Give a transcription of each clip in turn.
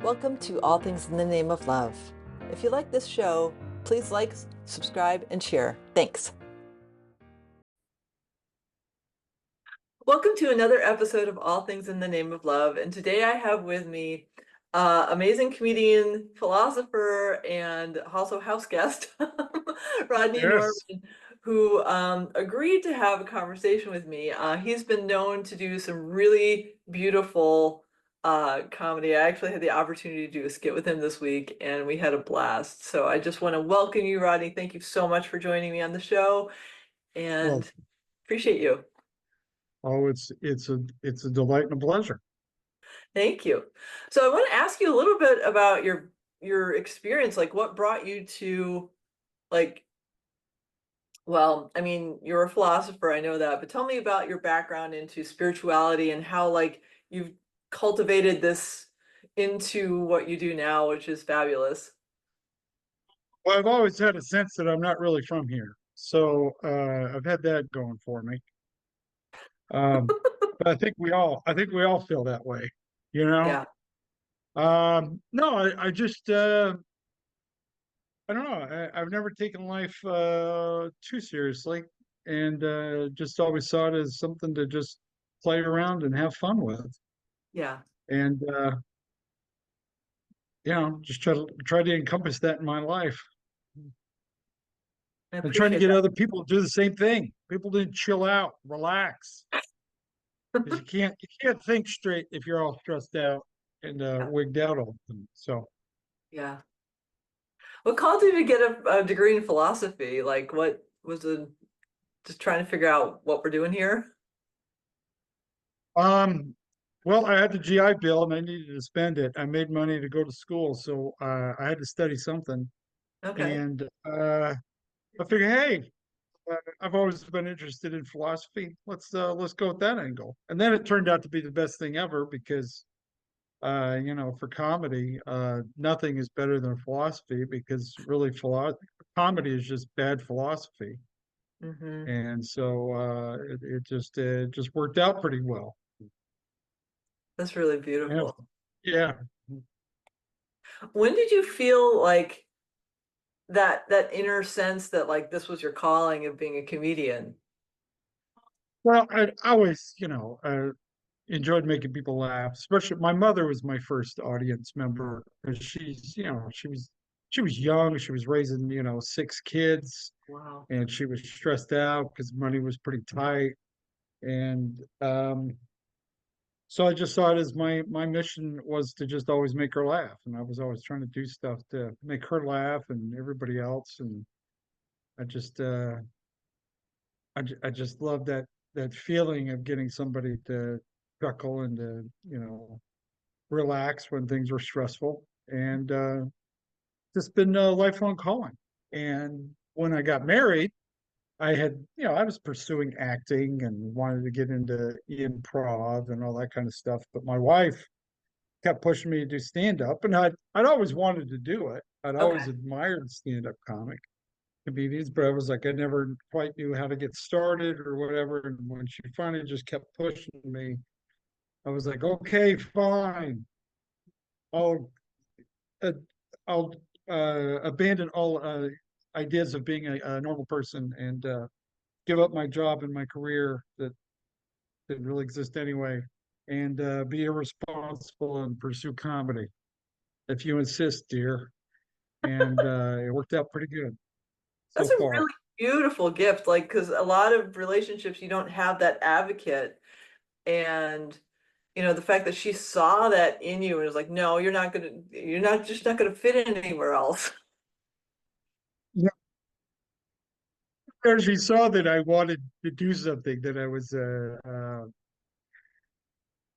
Welcome to All Things in the Name of Love. If you like this show, please like, subscribe, and share. Thanks. Welcome to another episode of All Things in the Name of Love. And today I have with me amazing comedian, philosopher, and also house guest, Rodney Norman, Yes. who agreed to have a conversation with me. He's been known to do some really beautiful comedy. I actually had the opportunity to do a skit with him this week, and we had a blast. So I just want to welcome you, Rodney. Thank you so much for joining me on the show, Well, and appreciate you. it's a delight and a pleasure. Thank you. So I want to ask you a little bit about your experience, like what brought you to like, well, I mean, you're a philosopher, I know that, but tell me about your background into spirituality and how like you've cultivated this into what you do now, which is fabulous. Well, I've always had a sense that I'm not really from here, so I've had that going for me. But I think we all feel that way, you know. Yeah. No, I just I don't know. I've never taken life too seriously, and just always saw it as something to just play around and have fun with, Yeah. and just try to encompass that in my life. I And trying to appreciate get other people to do the same thing. People didn't chill out, relax, because that. you can't think straight if you're all stressed out and Yeah. wigged out all the time. So, Yeah. What caused you to get a degree in philosophy? Like what was the just trying to figure out what we're doing here? um, well, I had the GI Bill and I needed to spend it. I made money to go to school, so I had to study something. Okay. And I figured, hey, I've always been interested in philosophy. Let's go with that angle. And then it turned out to be the best thing ever because for comedy, nothing is better than philosophy because really comedy is just bad philosophy. Hmm. And so it just worked out pretty well. That's really Yeah. beautiful. Yeah. When did you feel like that inner sense that like this was your calling of being a comedian? Well, I always, enjoyed making people laugh. Especially my mother was my first audience member because she was young. She was raising, six kids Wow. and she was stressed out because money was pretty tight. And so I just saw it as my mission was to just always make her laugh, and I was always trying to do stuff to make her laugh and everybody else. And I just I just love that feeling of getting somebody to chuckle and to relax when things were stressful, and just been a lifelong calling. And when I got married, I was pursuing acting and wanted to get into improv and all that kind of stuff. But my wife kept pushing me to do stand up, and I'd always wanted to do it. I'd always Okay. admired stand up comedians, but I was like, I never quite knew how to get started or whatever. And when she finally just kept pushing me, I was like, okay, fine. I'll uh, I'll abandon all ideas of being a normal person and give up my job and my career that didn't really exist anyway, and be irresponsible and pursue comedy. If you insist, dear. And it worked out pretty good so That's a far. really beautiful gift, like because a lot of relationships you don't have that advocate, and the fact that she saw that in you and was like, no, you're not just not gonna fit in anywhere else. Yeah, because she saw that I wanted to do something that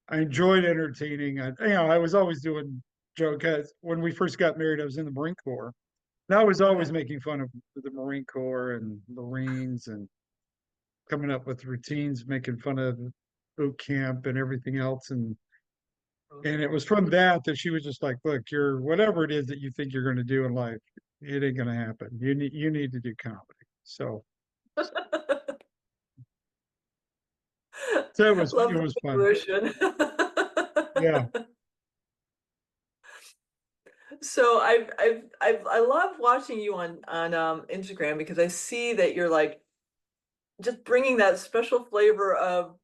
I enjoyed entertaining. I was always doing jokes. When we first got married, I was in the Marine Corps. And I was Okay. always making fun of the Marine Corps and Marines and coming up with routines, making fun of boot camp and everything else. And it was from that she was just like, look, you're whatever it is that you think you're going to do in life, it ain't going to happen. You need to do comedy. So so it was Love it the was fun. intuition. Yeah. So I love watching you on Instagram because I see that you're like just bringing that special flavor of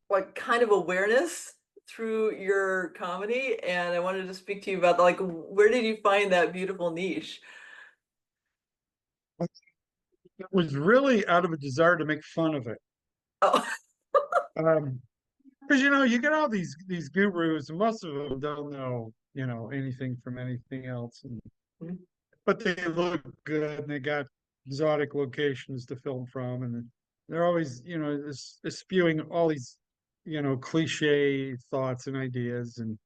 like kind of awareness through your comedy, and I wanted to speak to you about like where did you find that beautiful niche? It was really out of a desire to make fun of it. Oh, Um, because you get all these gurus, and most of them don't know, anything from anything else. But they look good and they got exotic locations to film from, and they're always, spewing all these, cliche thoughts and ideas, and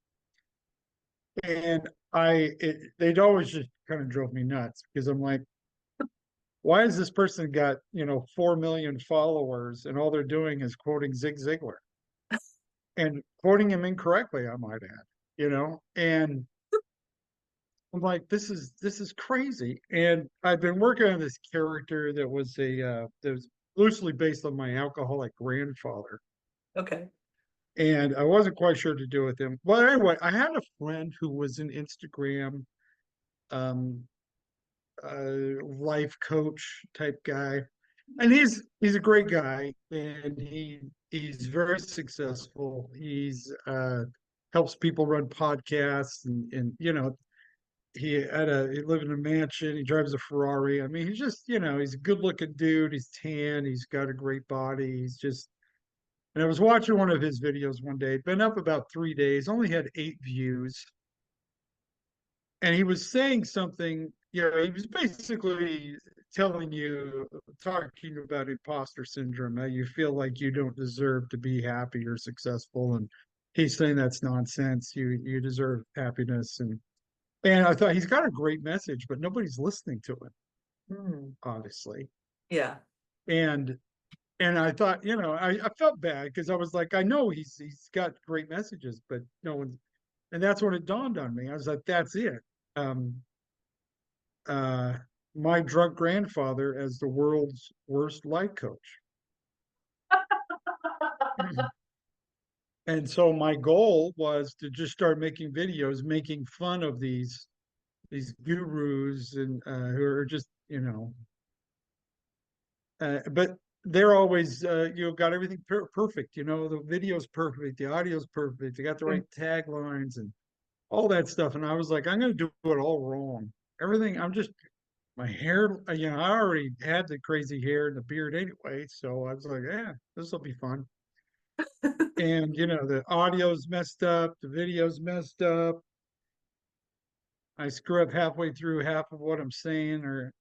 they'd always just kind of drove me nuts because I'm like, why has this person got 4 million followers and all they're doing is quoting Zig Ziglar and quoting him incorrectly, I might add, and I'm like, this is crazy. And I've been working on this character that was loosely based on my alcoholic grandfather. okay. And I wasn't quite sure to do with him. But anyway, I had a friend who was an Instagram um life coach type guy. And he's a great guy, and he's very successful. He's helps people run podcasts, and he lived in a mansion. He drives a Ferrari. I mean, he's just, he's a good looking dude. He's tan. He's got a great body. He's just, and I was watching one of his videos one day. It'd been up about 3 days, only had 8 views. And he was saying something, he was basically telling you, talking about imposter syndrome, how you feel like you don't deserve to be happy or successful. And he's saying that's nonsense. You deserve happiness. And I thought he's got a great message, but nobody's listening to him, Hmm. obviously. Yeah. And and I thought, I felt bad because I was like, I know he's got great messages, but no one's. And that's when it dawned on me. I was like, that's it. Um, uh, my drunk grandfather as the world's worst life coach. And so my goal was to just start making videos, making fun of these gurus and who are just, but they're always got everything perfect. The video's perfect, the audio's perfect, they got the right taglines and all that stuff. And I was like, I'm going to do it all wrong. Everything. I'm just my hair. I already had the crazy hair and the beard anyway, so I was like, yeah, this will be fun. And the audio's messed up, the video's messed up. I screw up halfway through half of what I'm saying, or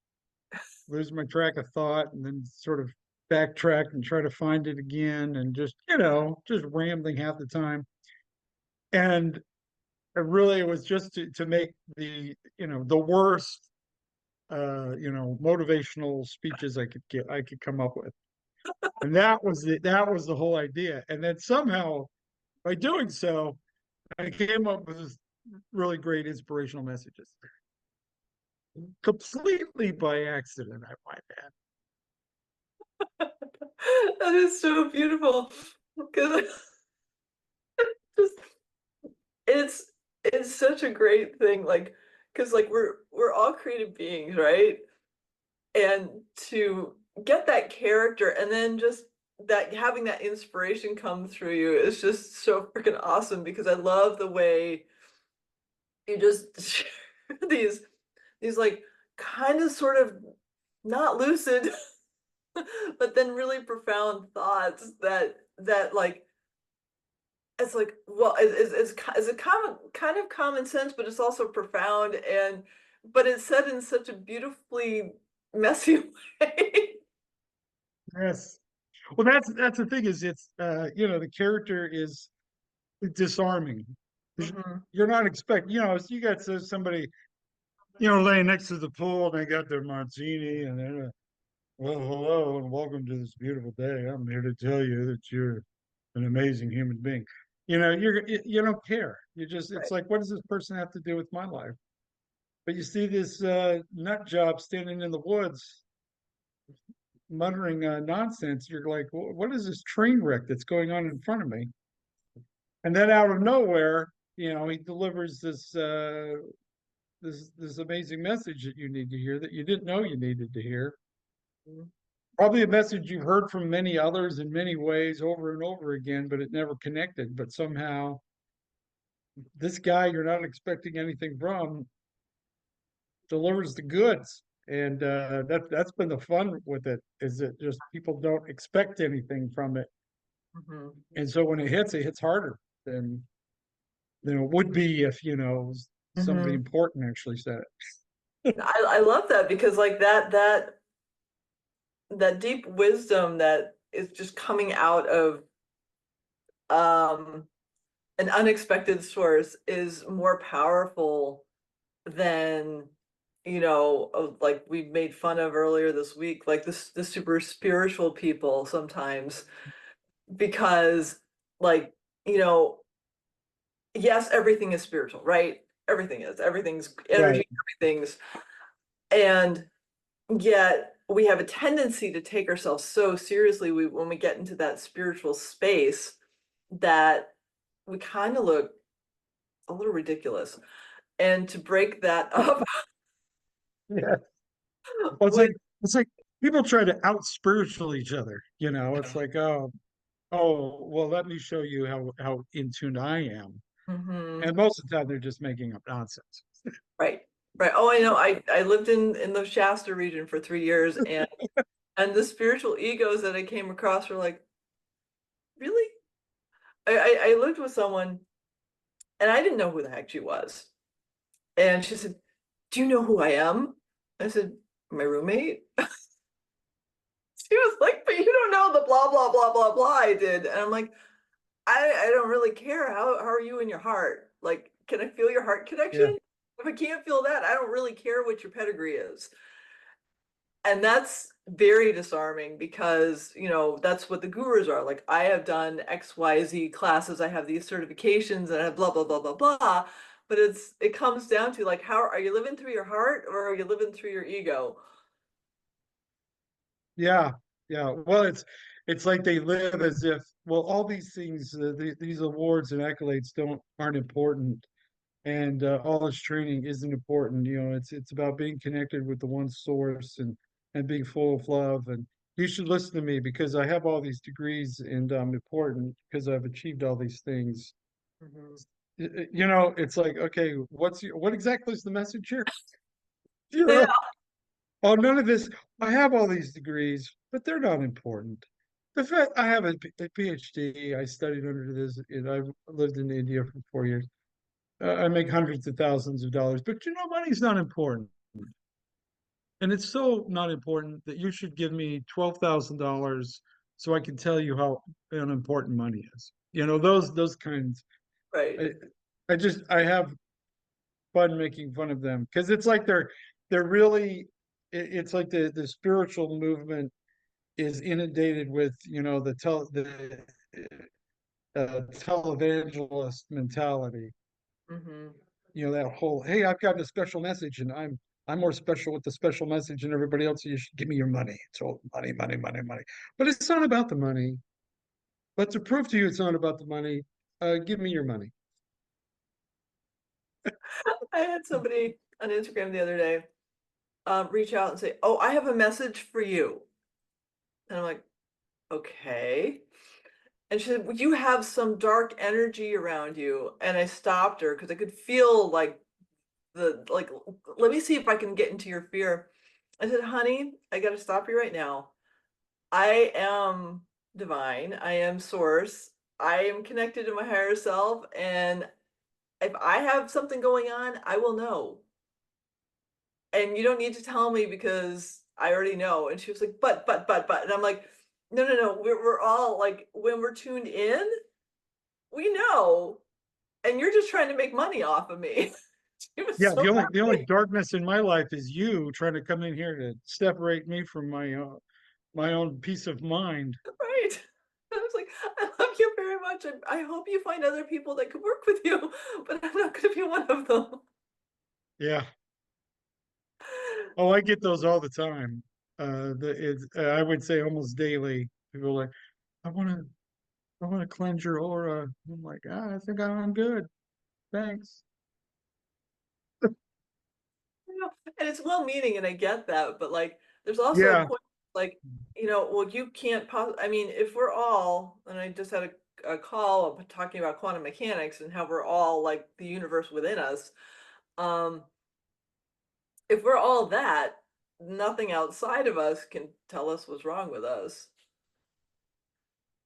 lose my track of thought, and then sort of backtrack and try to find it again, and just rambling half the time. And it really was just to make the worst motivational speeches I could come up with. And that was the whole idea. And then somehow by doing so, I came up with this really great inspirational messages. Completely by accident, I might add. That is so beautiful because just it's such a great thing, like because like we're all creative beings, right? And to get that character and then just that having that inspiration come through you is just so freaking awesome because I love the way you just share these like kind of sort of not lucid but then really profound thoughts that like it's like well it's a common kind of common sense but it's also profound and but it's said in such a beautifully messy way. Yes. Well, that's the thing is the character is disarming. Mhm. You're not expecting, so you got somebody, laying next to the pool and they got their martini and they're well, hello and welcome to this beautiful day. I'm here to tell you that you're an amazing human being. You don't care. It's Right. like, what does this person have to do with my life? But you see this nut job standing in the woods muttering nonsense. You're like, what is this train wreck that's going on in front of me? And then out of nowhere, he delivers this amazing message that you need to hear that you didn't know you needed to hear. Mhm. Probably a message you've heard from many others in many ways over and over again, but it never connected. But somehow this guy you're not expecting anything from delivers the goods. And that's been the fun with it, is that just people don't expect anything from it. Mhm. And so when it hits harder than it would be if, somebody Mhm. important actually said it. I love that because like that deep wisdom that is just coming out of um an unexpected source is more powerful than like we made fun of earlier this week, like the super spiritual people sometimes, because like you know yes, everything is spiritual, right? Everything's Right. energy, everything's, and yet we have a tendency to take ourselves so seriously when we get into that spiritual space that we kind of look a little ridiculous. And to break that up Yeah. Well, with it's like people try to out spiritual each other. It's like, well, let me show you how in tune I am. Mhm. And most of the time they're just making up nonsense. Right. Right. Oh, I know. I lived in the Shasta region for 3 years, and the spiritual egos that I came across were like, really? I lived with someone and I didn't know who the heck she was. And she said, "Do you know who I am?" I said, "My roommate." She was like, "But you don't know the blah blah blah blah blah I did." And I'm like, I don't really care. How are you in your heart? Like, can I feel your heart Yeah. connection? If I can't feel that, I don't really care what your pedigree is. And that's very disarming because, that's what the gurus are. Like, I have done XYZ classes, I have these certifications, and I have blah, blah, blah, blah, blah. But it comes down to like, how are you living through your heart or are you living through your ego? Yeah. Yeah. Well, it's like they live as if, well, all these things, these awards and accolades aren't important, and all this training isn't important. It's about being connected with the one source, and being full of love. And you should listen to me because I have all these degrees and I'm important because I've achieved all these things. Mhm. It's like, okay, what exactly is the message here? You Yeah. know, oh, none of this. I have all these degrees, but they're not important. The fact I have a PhD, I studied under this, and I lived in India for 4 years. I make hundreds of thousands of dollars, but money's not important. And it's so not important that you should give me $12,000 so I can tell you how unimportant money is. Those kinds. Right. I, I have fun making fun of them because it's like they're really. It's like the spiritual movement is inundated with the televangelist mentality. Hmm. That whole, hey, I've got a special message and I'm more special with the special message than everybody else, so you should give me your money. It's all money, money, money, money. But it's not about the money. But to prove to you it's not about the money, give me your money. I had somebody on Instagram the other day reach out and say, "Oh, I have a message for you." And I'm like, "Okay." And she said, "Well, you have some dark energy around you." And I stopped her because I could feel like let me see if I can get into your fear. I said, "Honey, I got to stop you right now. I am divine. I am source. I am connected to my higher self. And if I have something going on, I will know. And you don't need to tell me because I already know." And she was like, but. And I'm like, no, no, no. We're all like, when we're tuned in, we know. And you're just trying to make money off of me. She was Yeah, so the only happy. darkness in my life is you trying to come in here to separate me from my own peace of mind. Right. I was like, I love you very much. I hope you find other people that could work with you, but I'm not going to be one of them. Yeah. Oh, I get those all the time. I would say almost daily. People are like, I want to cleanse your aura. I'm like, I think I'm good. thanks. You know, and it's well-meaning, and I get that, but, like, there's also a Yeah, point, like, well, you can't I mean, if we're all and I just had a call talking about quantum mechanics and how we're all, like, the universe within us, um, if we're all that, nothing outside of us can tell us what's wrong with us.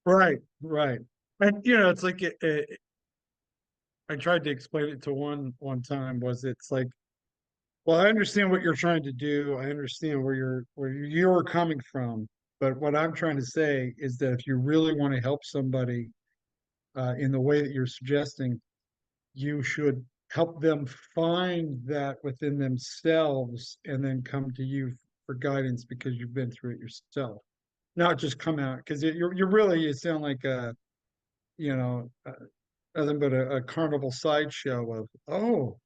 right, right. And it's like I tried to explain it to one time was it's like, well, I understand what you're trying to do. I understand where you're coming from. But what I'm trying to say is that if you really want to help somebody in the way that you're suggesting, you should help them find that within themselves and then come to you for guidance because you've been through it yourself. Not just come out because you sound like a you know uh, nothing but a carnival sideshow of, oh,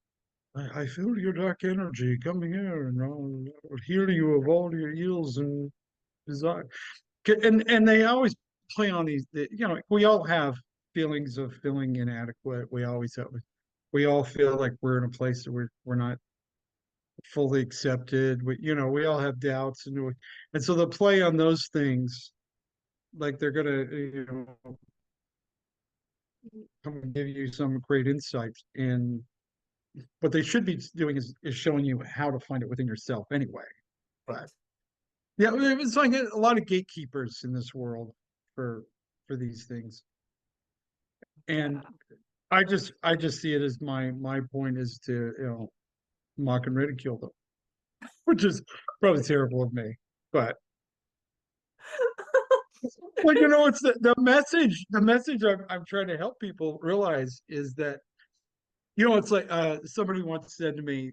I feel your dark energy coming here and I'll heal you of all your ills and desire. And they always play on we all have feelings of feeling inadequate. We all feel like we're in a place that we're not fully accepted. We all have doubts, and so they'll play on those things like they're gonna, come and give you some great insights. And what they should be doing is showing you how to find it within yourself anyway. But Right. yeah, it's like a lot of gatekeepers in this world for these things. And Yeah. I just see it as my point is to, mock and ridicule them, which is probably terrible of me. But well, it's the message I'm trying to help people realize is that, it's like somebody once said to me,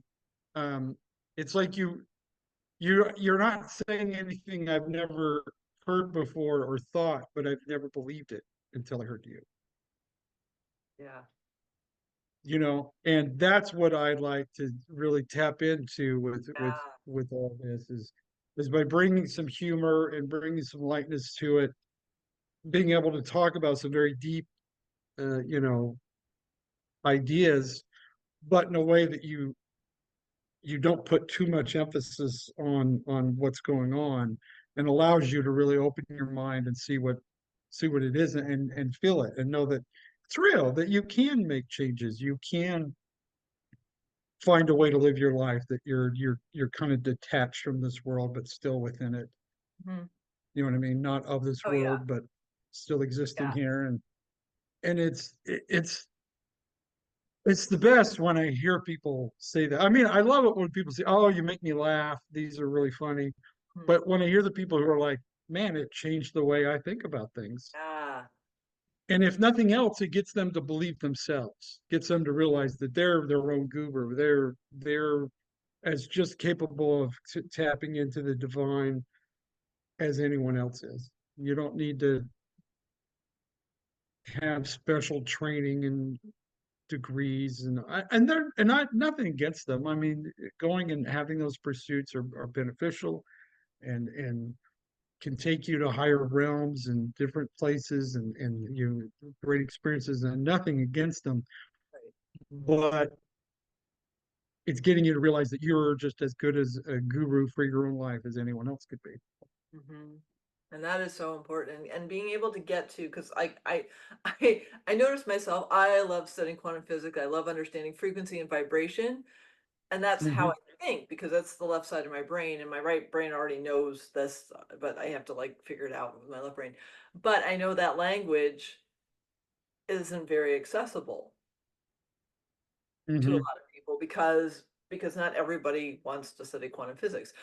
um, it's like you're not saying anything I've never heard before or thought, but I've never believed it until I heard you. Yeah. And that's what I'd like to really tap into with with Yeah. with all this is by bringing some humor and bringing some lightness to it, being able to talk about some very deep, uh, you know, ideas, but in a way that you don't put too much emphasis on what's going on, and allows you to really open your mind and see what it is, and feel it and know that it's real, that you can make changes, you can find a way to live your life, that you're kind of detached from this world but still within it. Mhm. You know what I mean? Not of this Oh, yeah. world but still existing Yeah. here. And it's the best when I hear people say that. I mean, I love it when people say, "Oh, you make me laugh. These are really funny." Mhm. But when I hear the people who are like, "Man, it changed the way I think about things." Yeah. And if nothing else, it gets them to believe themselves, gets them to realize that they're their own guru. They're as just capable of tapping into the divine as anyone else is. You don't need to have special training and degrees, and not nothing against them. I mean, going and having those pursuits are beneficial, and can take you to higher realms and different places, and great experiences, and nothing against them. Right. But it's getting you to realize that you're just as good as a guru for your own life as anyone else could be. Mhm. And that is so important, and being able to get to, because I noticed myself, I love studying quantum physics, I love understanding frequency and vibration, and that's how I Hmm. think, because that's the left side of my brain, and my right brain already knows this, but I have to, like, figure it out with my left brain. But I know that language isn't very accessible to a Hmm. lot of people because not everybody wants to study quantum physics.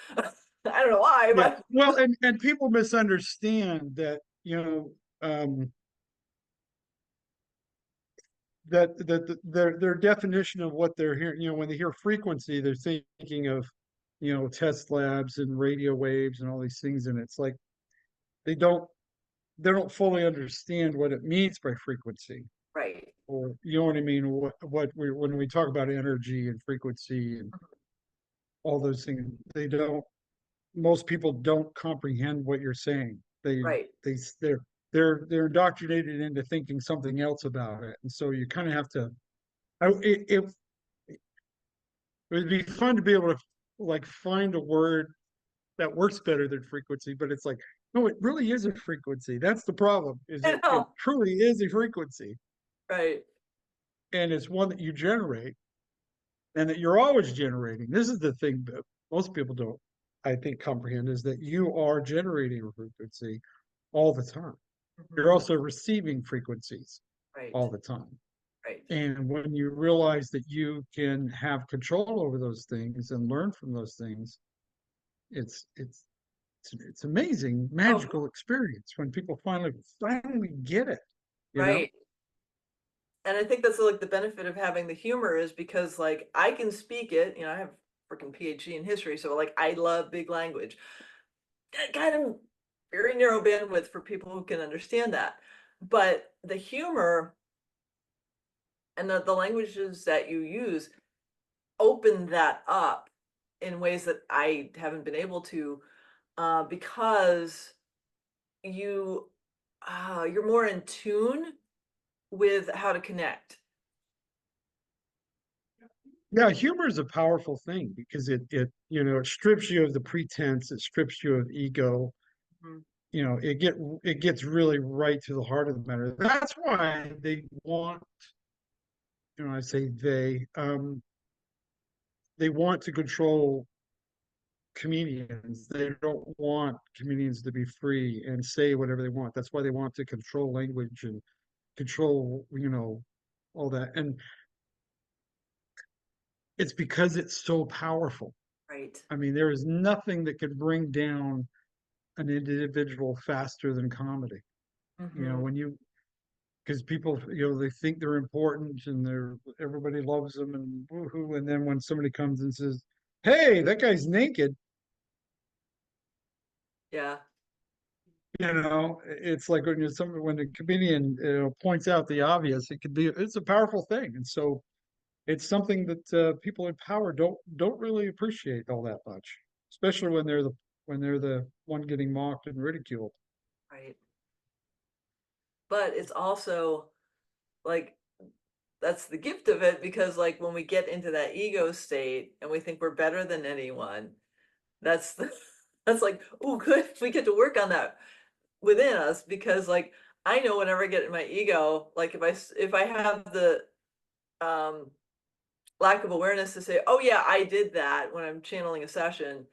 I don't know why, Yeah. but Well, and people misunderstand that, their definition of what they're hearing. When they hear frequency, they're thinking of, test labs and radio waves and all these things. And it's like they don't they don't fully understand what it means by frequency, right. or you know what I mean. When we talk about energy and frequency and all those things, they don't. Most people don't comprehend what you're saying. Right. They they're indoctrinated into thinking something else about it, and so you kind of have to it would be fun to be able to like find a word that works better than frequency, but it's like, no, it really is a frequency. That's the problem, is I it know, truly is a frequency. right. And it's one that you generate and that you're always generating. This is the thing that most people don't, I think, comprehend is that you are generating a frequency all the time. You're Mhm. also receiving frequencies Right, all the time. right. And when you realize that you can have control over those things and learn from those things, it's it's it's amazing, Oh, magical experience when people finally get it, you know? right. And I think that's like the benefit of having the humor is because like I can speak it, I have freaking PhD in history, so like I love big language. Kind of very narrow bandwidth for people who can understand that. But the humor and the languages that you use open that up in ways that I haven't been able to, because you you're more in tune with how to connect. Yeah, humor is a powerful thing because it strips you of the pretense, it strips you of ego. Mhm. It gets really right to the heart of the matter. That's why they want, I say they want to control comedians. They don't want comedians to be free and say whatever they want. That's why they want to control language and control, all that. And it's because it's so powerful. Right. I mean, there is nothing that could bring down an individual faster than comedy. Hmm. When you because people, they think they're important and everybody loves them and woohoo, and then when somebody comes and says, "Hey, that guy's naked," Yeah. it's like when a comedian points out the obvious, it's a powerful thing, and so it's something that people in power don't really appreciate all that much, especially when they're the one getting mocked and ridiculed. Right. But it's also like that's the gift of it because like when we get into that ego state and we think we're better than anyone, that's the, that's like, oh, good. We get to work on that within us because like I know whenever I get in my ego, like if I have the um lack of awareness to say, oh yeah, I did that when I'm channeling a session,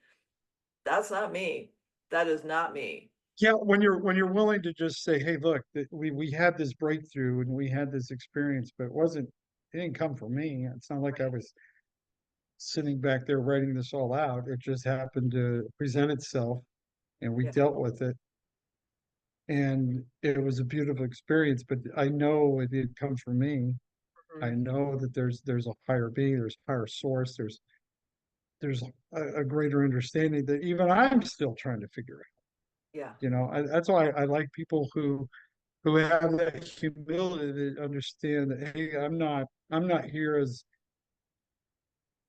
that's not me. That is not me. Yeah, when you're willing to just say, "Hey, look, we had this breakthrough and we had this experience, but it didn't come from me. It's not like I Right. was sitting back there writing this all out. It just happened to present itself, and we Yeah. dealt with it, and it was a beautiful experience. But I know it didn't come from me. I Mhm. know that there's a higher being, there's a higher source, there's a greater understanding that even I'm still trying to figure out. Yeah. That's why I like people who have that humility to understand that, hey, I'm not here as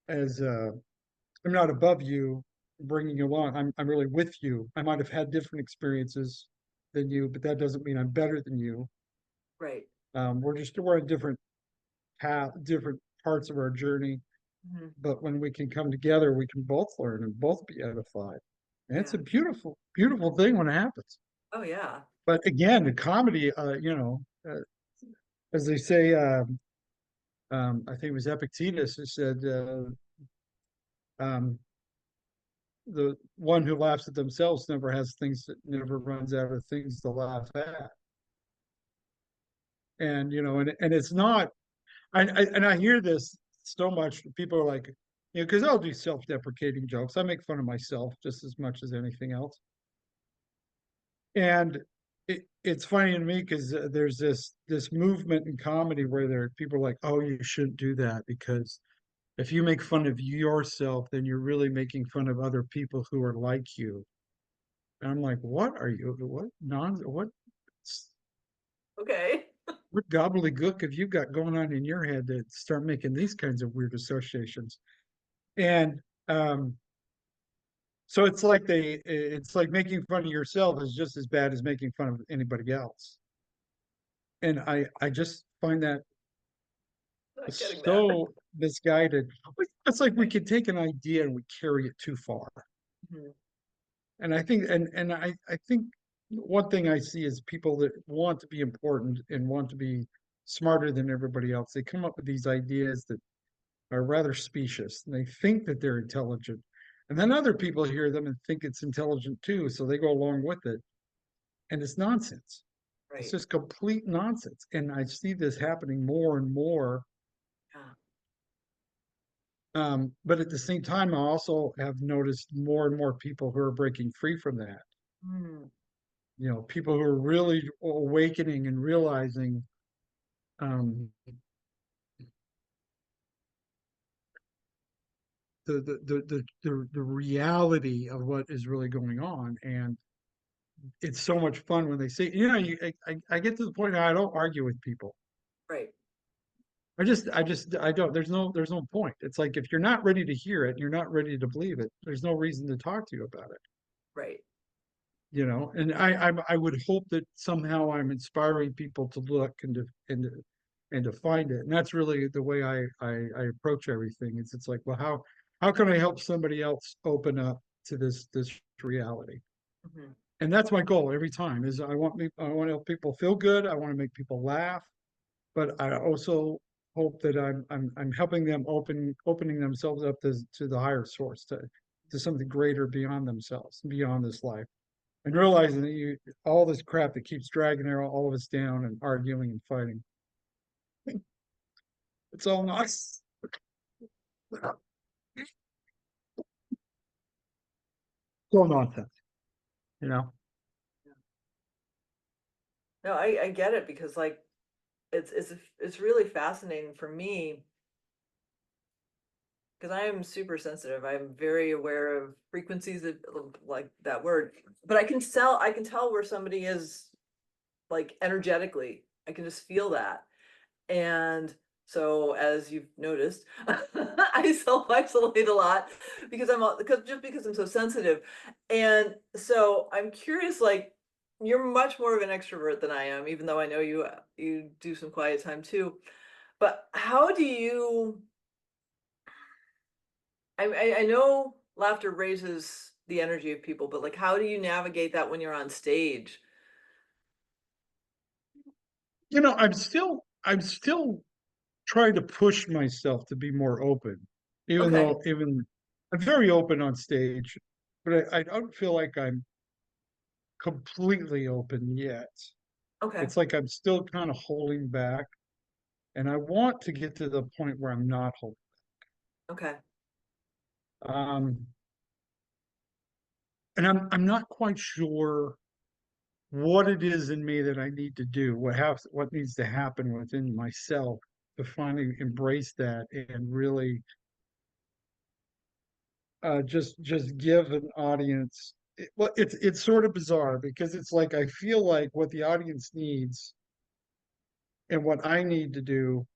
I'm not above you, bringing you along. I'm really with you. I might have had different experiences than you, but that doesn't mean I'm better than you. Right. We're in different path, different parts of our journey. Mhm. But when we can come together, we can both learn and both be edified. And it's Yeah. a beautiful, beautiful thing when it happens. Oh yeah. But again, the comedy, as they say, I think it was Epictetus who said, um, the one who laughs at themselves never runs out of things to laugh at. And it's not, and I hear this so much. People are like, because I'll do self-deprecating jokes. I make fun of myself just as much as anything else. And it's funny to me because there's this movement in comedy where people are like, oh, you shouldn't do that because if you make fun of yourself, then you're really making fun of other people who are like you. And I'm like, Okay. what gobbledygook have you got going on in your head to start making these kinds of weird associations? And so it's like making fun of yourself is just as bad as making fun of anybody else. And I just find that getting that. so misguided. It's like we could take an idea and we carry it too far. Mhm. And I think, I think one thing I see is people that want to be important and want to be smarter than everybody else. They come up with these ideas that are rather specious, and they think that they're intelligent. And then other people hear them and think it's intelligent too, so they go along with it. And it's nonsense. It's Right. just complete nonsense. And I see this happening more and more. Yeah. But at the same time, I also have noticed more and more people who are breaking free from that. Mm, People who are really awakening and realizing um, the reality of what is really going on. And it's so much fun when they say, I get to the point now I don't argue with people. right. I don't. There's no point. It's like if you're not ready to hear it, you're not ready to believe it. There's no reason to talk to you about it. Right. And I would hope that somehow I'm inspiring people to look and to find it. And that's really the way I approach everything. It's like, well, how can I help somebody else open up to this reality? Mhm. And that's my goal every time. Is I want to help people feel good. I want to make people laugh, but I also hope that I'm helping them opening themselves up to the higher source, to something greater beyond themselves, beyond this life, and realizing that all this crap that keeps dragging all of us down and arguing and fighting, it's all nice. It's all nonsense, you know. Yeah. No, I get it because like it's really fascinating for me because I am super sensitive. I'm very aware of frequencies of like that word, but I can tell where somebody is like energetically. I can just feel that. And so, as you've noticed, I self-isolate a lot because I'm so sensitive. And so I'm curious, like you're much more of an extrovert than I am, even though I know you do some quiet time too. But how do you I know laughter raises the energy of people, but like how do you navigate that when you're on stage? I'm still trying to push myself to be more open, even Okay. though even I'm very open on stage, but I don't feel like I'm completely open yet. Okay. It's like I'm still kind of holding back, and I want to get to the point where I'm not holding. Okay. Um, and I'm not quite sure what it is in me that I need to do, what needs to happen within myself to finally embrace that and really just give an audience. Well, it's sort of bizarre because it's like I feel like what the audience needs and what I need to do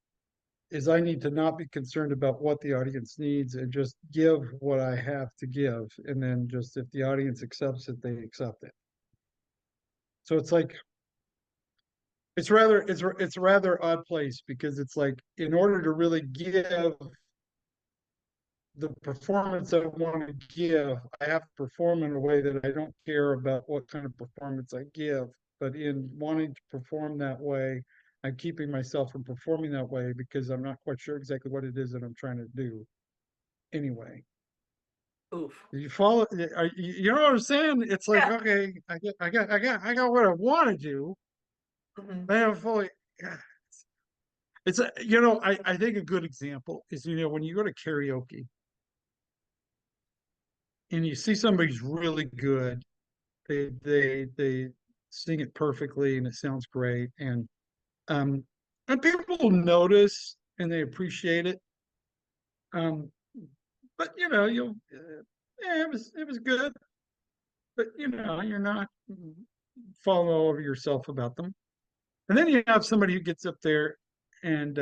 is I need to not be concerned about what the audience needs and just give what I have to give. And then just if the audience accepts it, they accept it. So it's like it's rather odd place because it's like in order to really give the performance I want to give, I have to perform in a way that I don't care about what kind of performance I give. But in wanting to perform that way, I'm keeping myself from performing that way because I'm not quite sure exactly what it is that I'm trying to do anyway. Oof. You follow, you know what I'm saying? It's like, Yeah. okay, I got what I want to do. Mhm. I have fully, I think a good example is, when you go to karaoke and you see somebody's really good, they sing it perfectly and it sounds great, um, and people notice and they appreciate it. Um, but it was good, but you're not falling all over yourself about them. And then you have somebody who gets up there and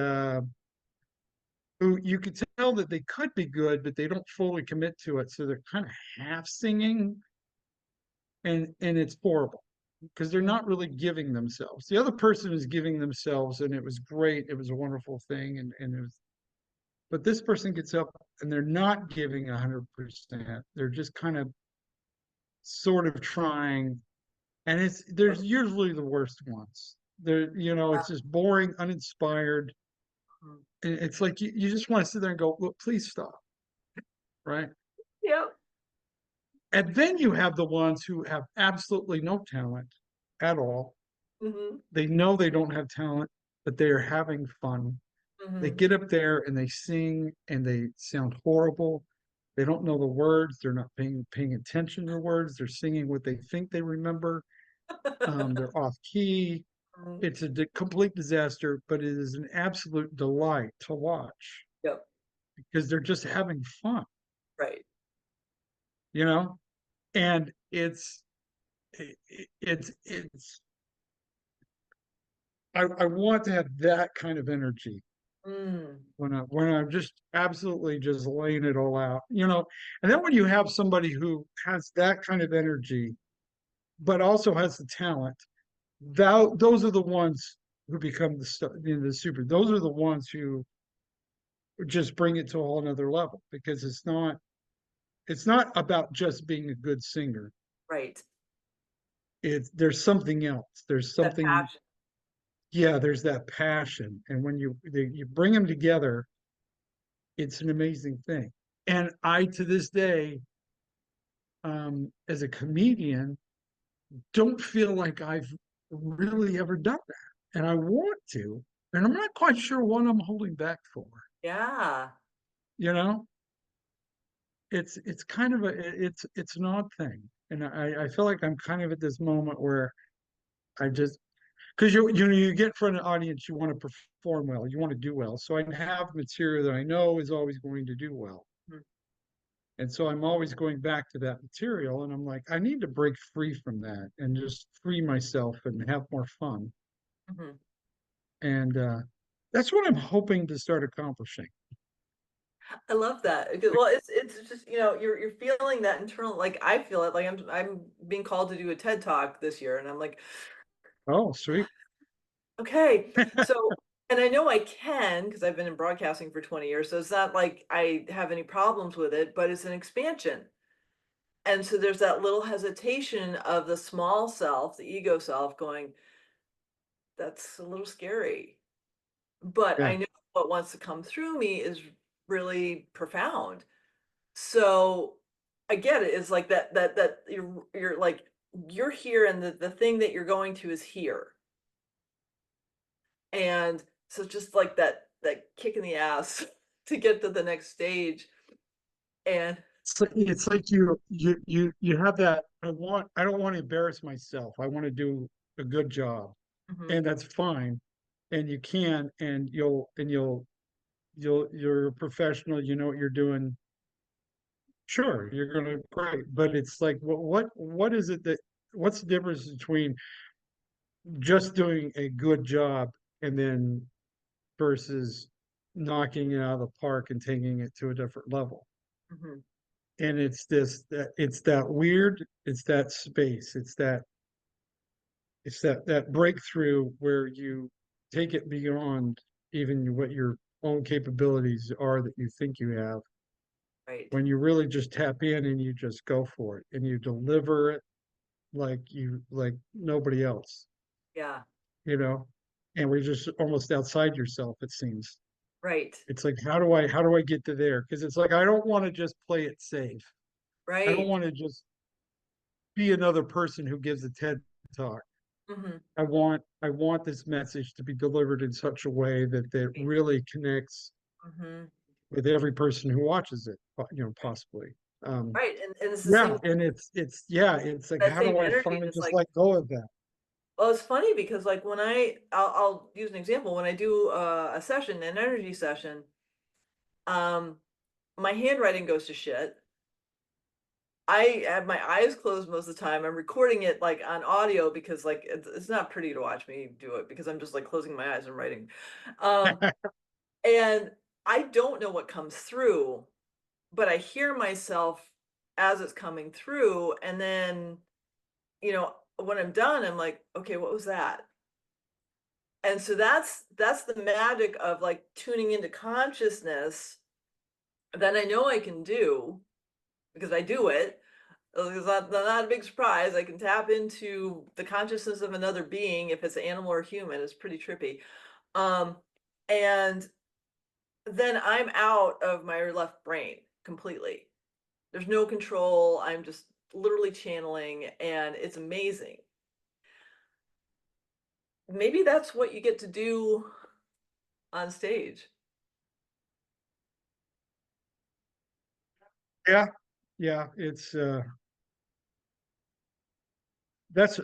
who you could tell that they could be good, but they don't fully commit to it, so they're kind of half singing, and it's horrible. because they're not really giving themselves. The other person is giving themselves, and it was great. It was a wonderful thing, and it was. But this person gets up and they're not giving 100%. They're just kind of sort of trying, and there's usually the worst ones. It's just boring, uninspired. Mhm. And it's like you just want to sit there and go, look, please stop, right? Yep. And then you have the ones who have absolutely no talent at all. Hmm. They know they don't have talent, but they are having fun. They Hmm. get up there and they sing and they sound horrible. They don't know the words. They're not paying attention to the words. They're singing what they think they remember. They're off key. It's a complete disaster, but it is an absolute delight to watch Yep. because they're just having fun, Right. you know? And it's I want to have that kind of energy Mm. when I'm just absolutely just laying it all out, you know. And then when you have somebody who has that kind of energy, but also has the talent, those are the ones who become the super. Those are the ones who just bring it to a whole another level because it's not about just being a good singer. Right. There's something else. There's That something, passion. yeah, there's that passion. And when you bring them together, it's an amazing thing. And I, to this day, as a comedian, don't feel like I've really ever done that. And I want to, and I'm not quite sure what I'm holding back for. Yeah. You know, it's kind of it's an odd thing. And I feel like I'm kind of at this moment where I just because you get in front of an audience, you want to perform well, you want to do well. So I have material that I know is always going to do well. Mhm. And so I'm always going back to that material. And I'm like, I need to break free from that and just free myself and have more fun. Mhm. And that's what I'm hoping to start accomplishing. I love that. Well, it's just, you're feeling that internal, like I feel it, like I'm being called to do a TED Talk this year, and I'm like, Oh, sweet. okay. So, and I know I can because I've been in broadcasting for 20 years, so it's not like I have any problems with it, but it's an expansion. And so there's that little hesitation of the small self, the ego self going, that's a little scary. But Yeah. I know what wants to come through me is really profound. So I get it. It's like that you're like you're here and the thing that you're going to is here. And so just like that kick in the ass to get to the next stage. And It's like you have that I don't want to embarrass myself. I want to do a good job. mhm, And that's fine. And you can and you're a professional, you know what you're doing. Sure, you're gonna great. But it's like what is it that what's the difference between just doing a good job and then versus knocking it out of the park and taking it to a different level? mhm, And it's that weird, it's that space, it's that breakthrough where you take it beyond even what your own capabilities are that you think you have, right. when you really just tap in and you just go for it and you deliver it like nobody else, Yeah. you know. And we're just almost outside yourself, it seems. Right. It's like how do I get to there? Because it's like I don't want to just play it safe. I don't Right. want to just be another person who gives a TED talk. Mhm. I want this message to be delivered in such a way that Right. really connects Mhm. with every person who watches it, possibly. Um, Right. And it's the yeah, same and it's like that how same do I energy. finally It's just like, let go of that? well, it's funny because like when I'll use an example. When I do a session, an energy session, um, my handwriting goes to shit. I have my eyes closed most of the time. I'm recording it like on audio because like it's not pretty to watch me do it because I'm just like closing my eyes and writing. Um, and I don't know what comes through, but I hear myself as it's coming through. And then, you know, when I'm done, I'm like, okay, what was that? And so that's the magic of like tuning into consciousness that I know I can do because I do it. It's not a big surprise. I can tap into the consciousness of another being if it's an animal or human. It's pretty trippy. Um, and then I'm out of my left brain completely. There's no control. I'm just literally channeling, and it's amazing. Maybe that's what you get to do on stage. Yeah, yeah, it's that's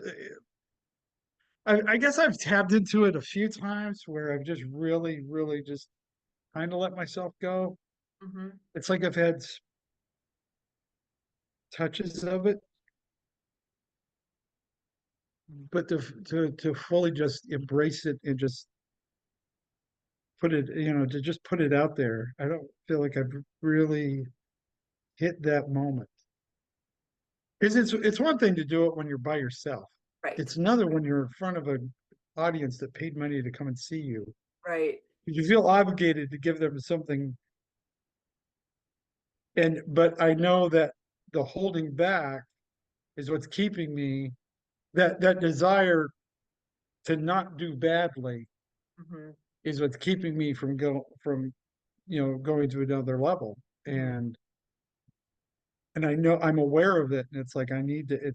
I guess I've tapped into it a few times where I've just really, really just kind of let myself go. Hmm. It's like I've had touches of it, but to fully just embrace it and just put it, to just put it out there, I don't feel like I've really hit that moment. Because it's one thing to do it when you're by yourself. Right, It's another when you're in front of an audience that paid money to come and see you. right. You feel obligated to give them something. And but I know that the holding back is what's keeping me, that desire to not do badly Hmm. is what's keeping me from going to another level. Hmm. And I know I'm aware of it, and it's like I need to.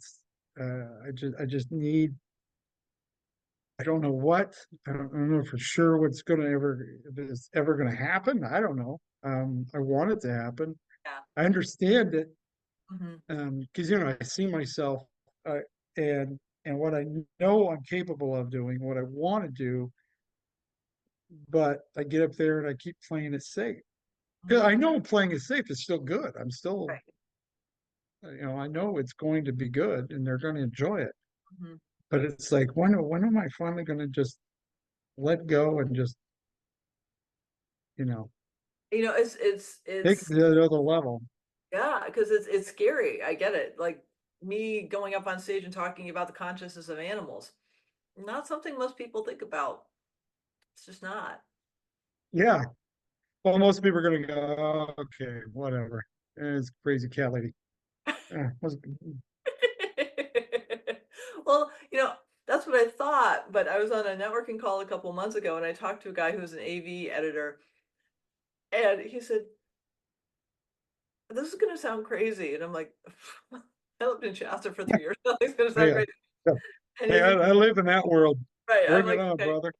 I just need. I don't know what. I don't know for sure what's going to ever if it's ever going to happen. I don't know. I want it to happen. Yeah. I understand it Hmm. because I see myself uh, and what I know I'm capable of doing, what I want to do, but I get up there and I keep playing it safe. Because Hmm. I know playing it safe is still good. I'm still, Right. I know it's going to be good and they're going to enjoy it. Hmm. But it's like, when am I finally going to just let go and just, you know, take It's the other level? yeah, because it's scary. I get it. Like me going up on stage and talking about the consciousness of animals, not something most people think about. It's just not. Yeah. Well, most people are going to go, "Oh, okay, whatever. It's crazy cat lady." Was Well, that's what I thought, but I was on a networking call a couple months ago and I talked to a guy who's an AV editor, and he said, "This is gonna sound crazy." And I'm like, I lived in Shasta for 3 years. Nothing's gonna sound yeah. crazy. And Hey, he's like, I live in that world. right. I'm Bring it like, on, okay, brother.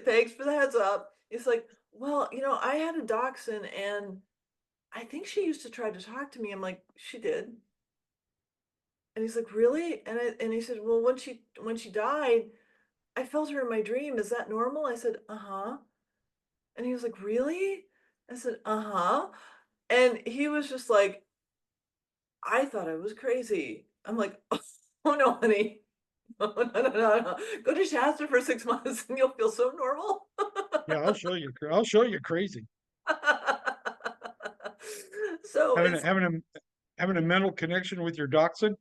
thanks for the heads up. He's like, well, I had a dachshund and I think she used to try to talk to me. I'm like, she did. And he's like, really? And he said, well, when she died, I felt her in my dream. Is that normal? I said, uh-huh. And he was like, really? I said, uh-huh. And he was just like, I thought I was crazy. I'm like, oh no, honey. No, no, no, no, no. Go to Shasta for 6 months and you'll feel so normal. Yeah, I'll show you. I'll show you crazy. So Having a, it's having a having a mental connection with your dachshund,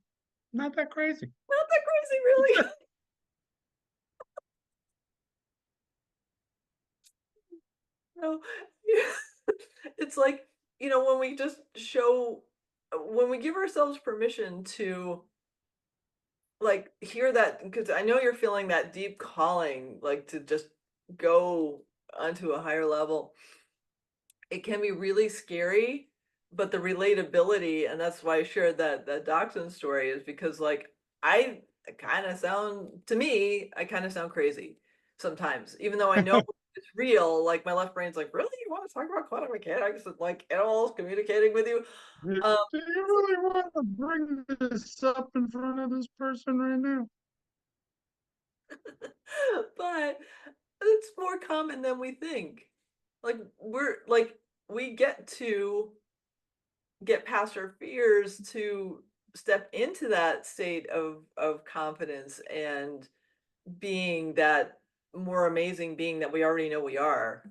not that crazy. not that crazy, really. No. Yeah. It's like, when we just when we give ourselves permission to like hear that, because I know you're feeling that deep calling, like to just go onto a higher level. It can be really scary, but the relatability, and that's why I shared that dachshund story, is because like I kind of sound to me, I kind of sound crazy sometimes, even though I know it's real. Like my left brain's like, really, you want to talk about quantum mechanics and like animals communicating with you? Do Um, you really want to bring this up in front of this person right now? but it's more common than we think. Like we get to get past our fears to step into that state of confidence and being that more amazing being that we already know we are.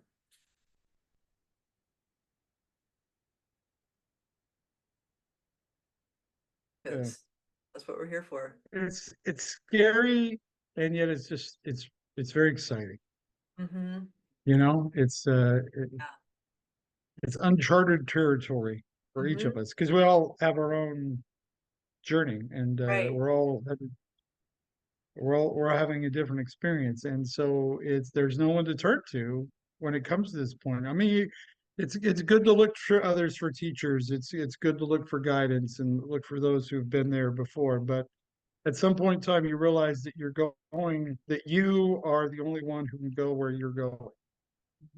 Yeah. 'Cause That's what we're here for. It's scary, and yet it's very exciting. Mm-hmm. You know, Yeah. it's uncharted territory for each Mm-hmm. of us because we all have our own journey, and Right. we're all having a different experience, and so it's there's no one to turn to when it comes to this point. I mean, it's good to look for others for teachers. It's good to look for guidance and look for those who've been there before. But at some point in time, you realize that that you are the only one who can go where you're going.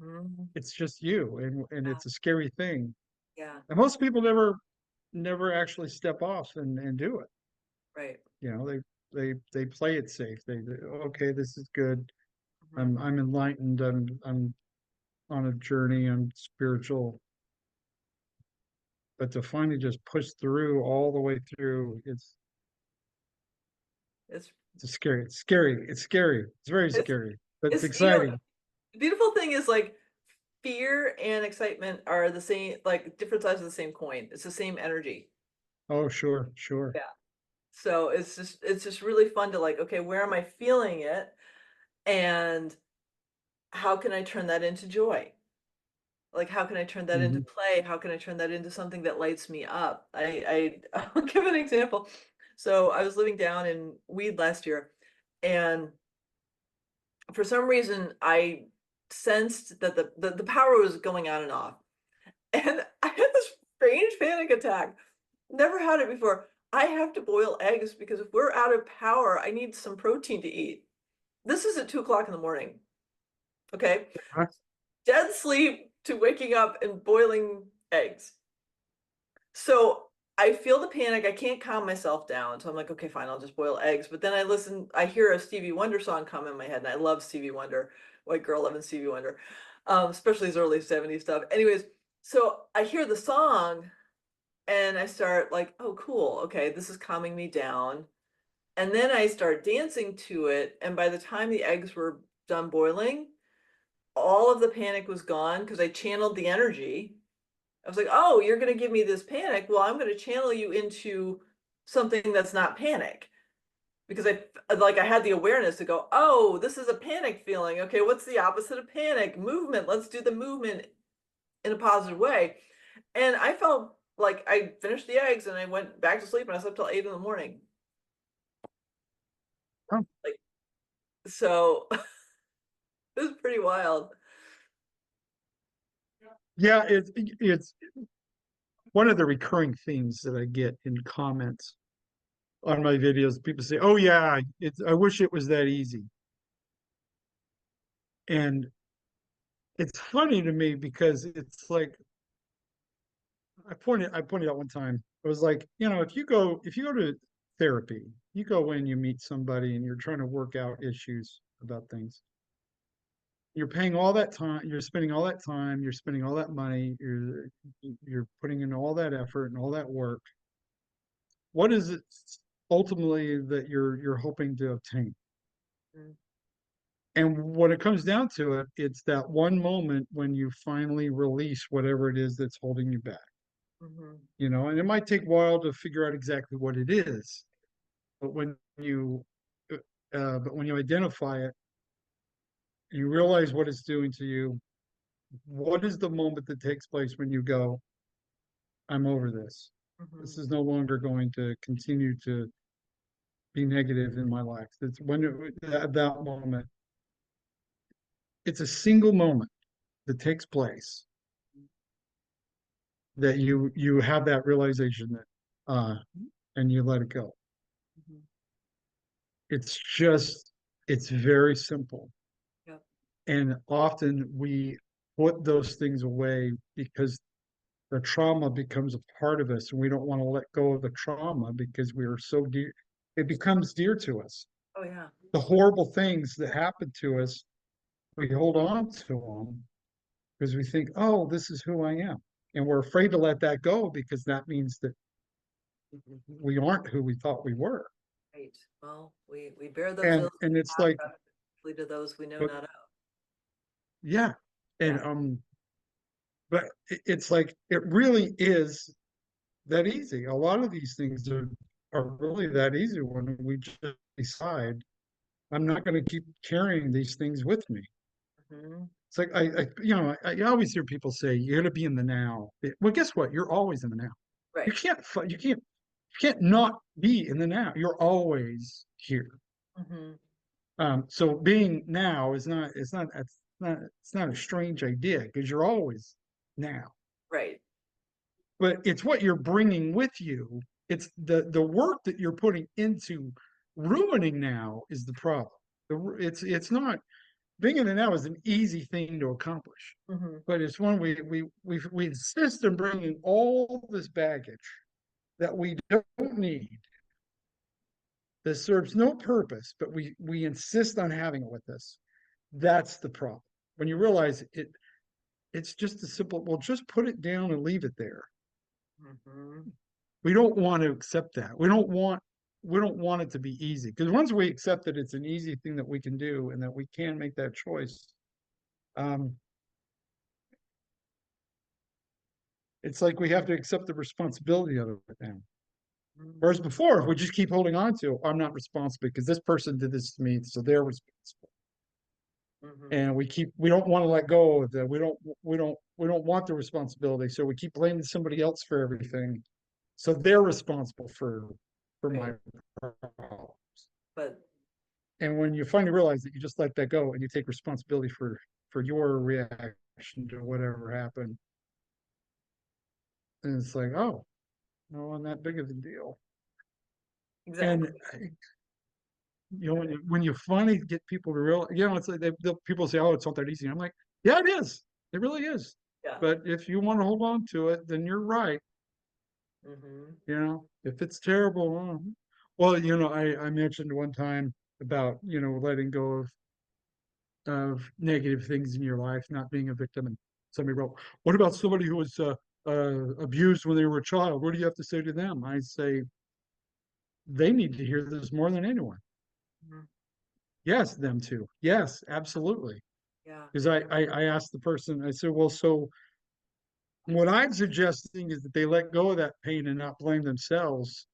Mm-hmm. It's just you, and Yeah. it's a scary thing. Yeah. And most people never actually step off and do it. Right. You know, they play it safe. Okay, this is good. Mm-hmm. I'm enlightened. I'm on a journey. I'm spiritual. But to finally just push through all the way through, It's it's scary. It's scary. It's scary. It's very it's scary, but it's it's you know, exciting. the beautiful thing is like fear and excitement are the same, like different sides of the same coin. It's the same energy. Oh, sure, sure. Yeah. So it's just really fun to like, okay, where am I feeling it? And how can I turn that into joy? Like, how can I turn that into Hmm. play? How can I turn that into something that lights me up? I'll give an example. So I was living down in Weed last year, and for some reason I sensed that the power was going on and off. And I had this strange panic attack. Never had it before. I have to boil eggs because if we're out of power, I need some protein to eat. This is at 2 o'clock in the morning. Okay. Huh? Dead sleep to waking up and boiling eggs. So I feel the panic. I can't calm myself down. So I'm like, okay, fine, I'll just boil eggs. But then I hear a Stevie Wonder song come in my head, and I love Stevie Wonder, white girl loving Stevie Wonder, especially his early 70s stuff. Anyways, so I hear the song and I start like, oh, cool. Okay, this is calming me down. And then I start dancing to it. And by the time the eggs were done boiling, all of the panic was gone because I channeled the energy. I was like, oh, you're going to give me this panic. Well, I'm going to channel you into something that's not panic because I had the awareness to go, oh, this is a panic feeling. Okay, what's the opposite of panic? Movement. Let's do the movement in a positive way. And I felt like I finished the eggs and I went back to sleep and I slept till 8 in the morning. Oh, Like, so it was pretty wild. yeah, it's one of the recurring themes that I get in comments on my videos. People say, "Oh yeah, I wish it was that easy." And it's funny to me because it's like I pointed out one time. It was like, you know, if you go to therapy, you go in, you meet somebody and you're trying to work out issues about things. You're paying all that time, you're spending all that time, you're spending all that money, you're putting in all that effort and all that work. What is it ultimately that you're hoping to obtain? Mm-hmm. And when it comes down to it, it's that one moment when you finally release whatever it is that's holding you back. Mm-hmm. You know, and it might take a while to figure out exactly what it is, but when you identify it, you realize what it's doing to you. What is the moment that takes place when you go, I'm over this. This Mm-hmm. is no longer going to continue to be negative in my life. It's at that moment, it's a single moment that takes place that you have that realization that and you let it go. Mm-hmm. It's just it's very simple. Yep. And often we put those things away because the trauma becomes a part of us and we don't want to let go of the trauma because we are so dear it becomes dear to us. Oh yeah. The horrible things that happen to us, we hold on to them because we think, oh, this is who I am. And we're afraid to let that go because that means that we aren't who we thought we were. Right. Well, we bear those ills And it's like, not to those we know but not of. yeah. And Yeah. but it's like it really is that easy. A lot of these things are. are really that easy when we just decide I'm not going to keep carrying these things with me. Mhm. It's like I always hear people say you're going to be in the now. Well, guess what? You're always in the now. You Right. can't you can't not be in the now. You're always here. Mhm. So being now is not it's not a strange idea because you're always now. Right. But it's what you're bringing with you. It's the work that you're putting into ruining now is the problem. It's not being in the now is an easy thing to accomplish, Mhm. but it's one we insist on bringing all this baggage that we don't need, that serves no purpose, but we insist on having it with us. That's the problem. When you realize it's just a simple, well, just put it down and leave it there. Mhm. We don't want to accept that. We don't want it to be easy because once we accept that it's an easy thing that we can do and that we can make that choice, um, it's like we have to accept the responsibility of it now. Mhm. Whereas before, if we just keep holding on to, I'm not responsible because this person did this to me, so they're responsible. Mhm. And we don't want to let go of that. We don't want the responsibility, so we keep blaming somebody else for everything. So they're responsible for my Right. problems. But And when you finally realize that you just let that go and you take responsibility for your reaction to whatever happened, and it's like, oh, no, I'm not big of a deal. And exactly. when you finally get people to realize, it's like people say, oh, it's not that easy. I'm like, yeah, it is. It really is. Yeah. But if you want to hold on to it, then you're right. Mhm. If it's terrible, well, I mentioned one time about, letting go of negative things in your life, not being a victim. And somebody wrote, what about somebody who was abused when they were a child? What do you have to say to them? I say, they need to hear this more than anyone. Mhm. Yes, them too. Yes, absolutely. Yeah. Because I asked the person, I said, well, so what I'm suggesting is that they let go of that pain and not blame themselves,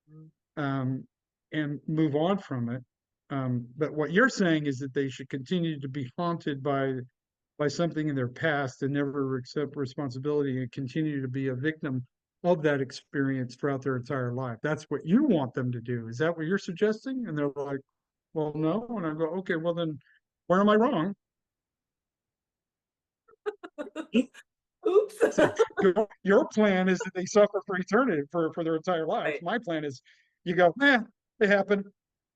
Mhm. um, and move on from it. But what you're saying is that they should continue to be haunted by something in their past and never accept responsibility and continue to be a victim of that experience throughout their entire life. That's what you want them to do. Is that what you're suggesting? And they're like, well, no. And I go, okay, well, then where am I wrong? Oops. It's like your plan is that they suffer for eternity for their entire lives. Right. My plan is you go, it happened.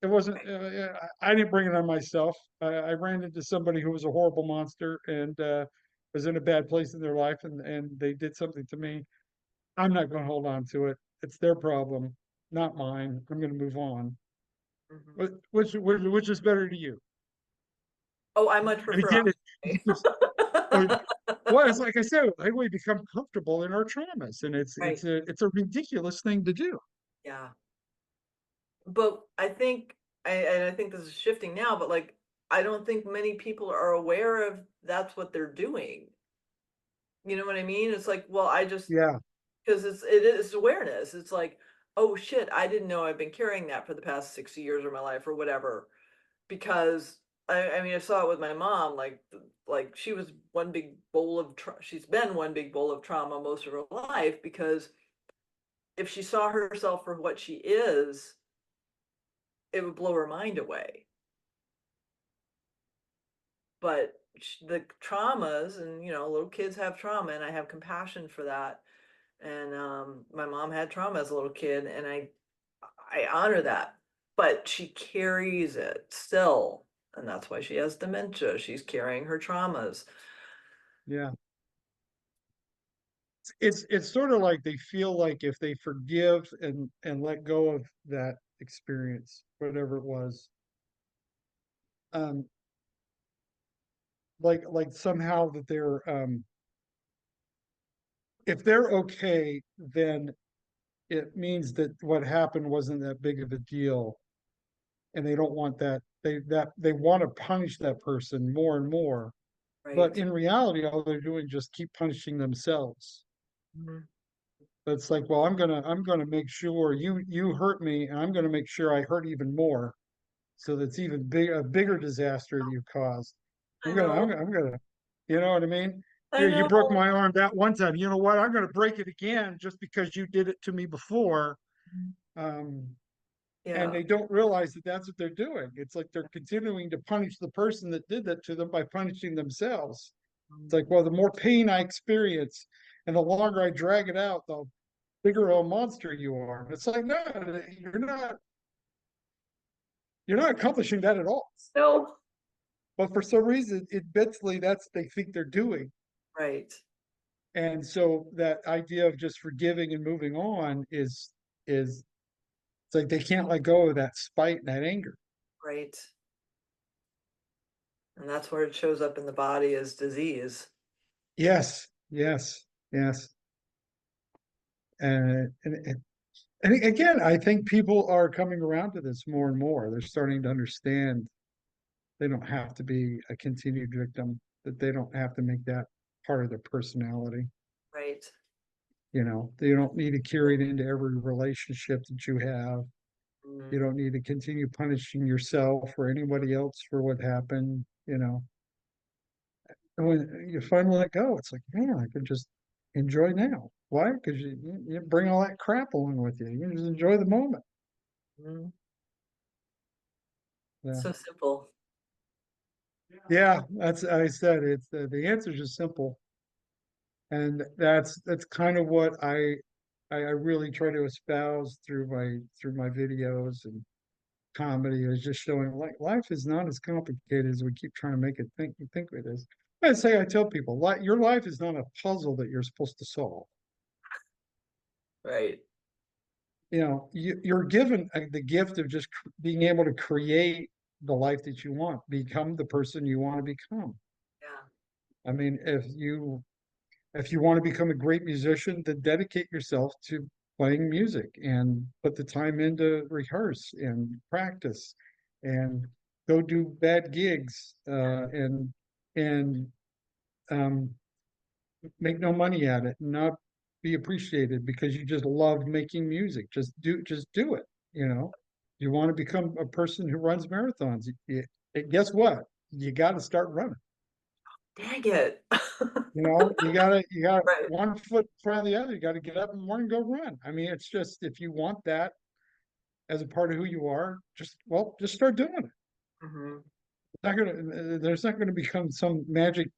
It wasn't, Right. I didn't bring it on myself. I ran into somebody who was a horrible monster and was in a bad place in their life and they did something to me. I'm not going to hold on to it. It's their problem, not mine. I'm going to move on. Mhm. Which is better to you? Oh, I much And prefer again, honesty. just, uh, well, it's like I said, I think we become comfortable in our traumas, and Right. it's a ridiculous thing to do. Yeah. But I think this is shifting now, but, like, I don't think many people are aware of that's what they're doing. You know what I mean? It's like, well, I just Yeah, 'cause it is awareness. It's like, "Oh, shit, I didn't know I've been carrying that for the past 60 years of my life," or whatever. Because I mean, I saw it with my mom, like, she was one big bowl of she's been one big bowl of trauma most of her life because if she saw herself for what she is, it would blow her mind away. But the traumas and, little kids have trauma, and I have compassion for that. And my mom had trauma as a little kid, and I honor that. But she carries it still, and that's why she has dementia. She's carrying her traumas. yeah. It's sort of like they feel like if they forgive and let go of that experience, whatever it was, um, like somehow that they're if they're okay, then it means that what happened wasn't that big of a deal, and they don't want they want to punish that person more and more. But Right. in reality, all they're doing is just keep punishing themselves. Mhm. It's like, well, I'm gonna make sure you hurt me, and I'm gonna make sure I hurt even more, so that's even a bigger disaster you caused. I know. I'm gonna, you know what I mean? I You broke know. my arm that one time. You know what? I'm gonna break it again just because you did it to me before. Um, and Yeah. they don't realize that that's what they're doing. It's like they're continuing to punish the person that did that to them by punishing themselves. It's like, well, the more pain I experience and the longer I drag it out, the bigger a monster you are. It's like, no, you're not accomplishing that at all. No. But for some reason, eventually that's what they think they're doing. Right. And so that idea of just forgiving and moving on is it's like they can't let go of that spite and that anger. Right. And that's where it shows up in the body as disease. Yes, yes, yes. And again, I think people are coming around to this more and more. They're starting to understand they don't have to be a continued victim, that they don't have to make that part of their personality. Right. You know, you don't need to carry it into every relationship that you have. You Mm, don't need to continue punishing yourself or anybody else for what happened, you know. And when you finally let go, it's like, man, I can just enjoy now. Why? Because you bring all that crap along with you. You can just enjoy the moment. mm. Yeah. So simple. Yeah, that's I said it's the answer is just simple, and that's kind of what I really try to espouse through my videos and comedy is just showing like life is not as complicated as we keep trying to make it think it is. I tell people, your life is not a puzzle that you're supposed to solve. Right. You know, you're given the gift of just being able to create the life that you want, become the person you want to become. Yeah. I mean, if you want to become a great musician, then dedicate yourself to playing music and put the time in to rehearse and practice and go do bad gigs and um, make no money at it and not be appreciated because you just love making music. Just do it. You know, you want to become a person who runs marathons. Guess what? You got to start running. Dang it. You know, you got Right. one foot in front of the other. You got to get up in the morning and go run. I mean, it's just if you want that as a part of who you are, just start doing it. Hmm. There's not gonna become some magic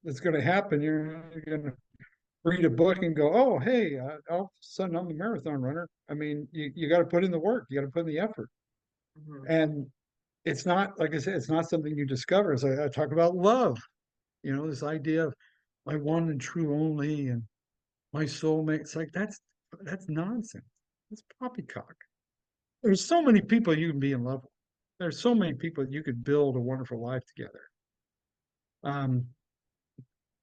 that's gonna happen. You're gonna read a book and go, oh, hey, all of a sudden I'm a marathon runner. I mean, you got to put in the work. You got to put in the effort. Hmm. And it's not, like I said, it's not something you discover. As I talk about love, you know, this idea of my one and true only and my soulmate. It's like that's nonsense. It's poppycock. There's so many people you can be in love with. There's so many people you could build a wonderful life together. Um,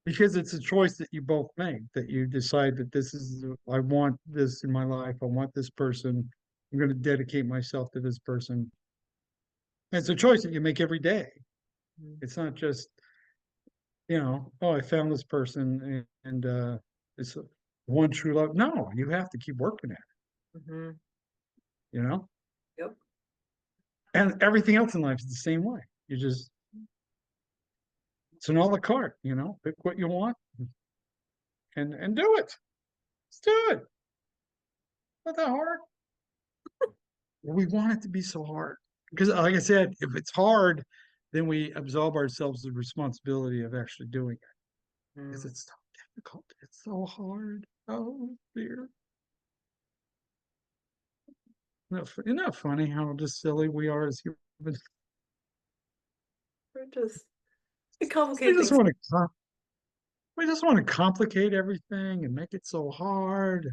because it's a choice that you both make, that you decide that I want this in my life. I want this person. I'm going to dedicate myself to this person. And it's a choice that you make every day. It's not just, oh, I found this person and it's one true love. No, you have to keep working at Hmm. it, you know? Yep. And everything else in life is the same way. It's an a la carte, pick what you want and do it. Let's do it. Not that hard. We want it to be so hard because, like I said, if it's hard, then we absolve ourselves the responsibility of actually doing it because Mm. it's so difficult. It's so hard. Oh dear. Isn't that funny how just silly we are as humans? We're just, we We complicate just things. want to we just want to complicate everything and make it so hard.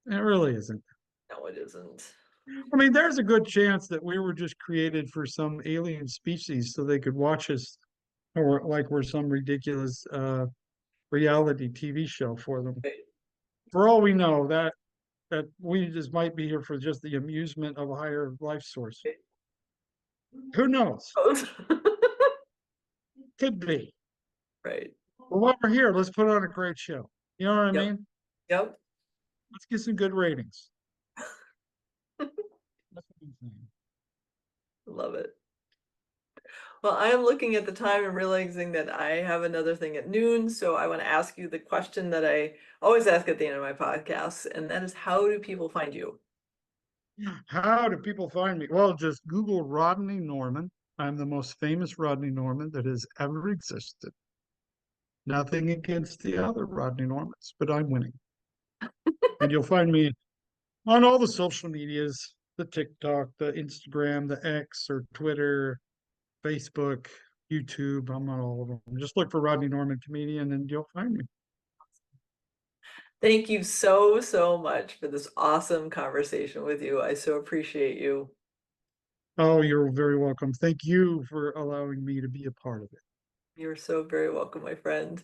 And it really isn't. No, it isn't. I mean, there's a good chance that we were just created for some alien species so they could watch us, or like we're some ridiculous reality TV show for them. Right. For all we know, that we just might be here for just the amusement of a higher life source. Who knows? Right. Could be. Right. Well, while we're here, let's put on a great show. You know what I Yep. mean? Yep. Let's get some good ratings. That's what I'm saying. Love it. Well, I am looking at the time and realizing that I have another thing at noon. So I want to ask you the question that I always ask at the end of my podcasts, and that is, how do people find you? How do people find me? Well, just Google Rodney Norman. I'm the most famous Rodney Norman that has ever existed. Nothing against the other Rodney Normans, but I'm winning. And you'll find me on all the social medias, the TikTok, the Instagram, the X or Twitter, Facebook, YouTube. I'm on all of them. Just look for Rodney Norman comedian and you'll find me. Thank you so, so much for this awesome conversation with you. I so appreciate you. Oh, you're very welcome. Thank you for allowing me to be a part of it. You're so very welcome, my friend.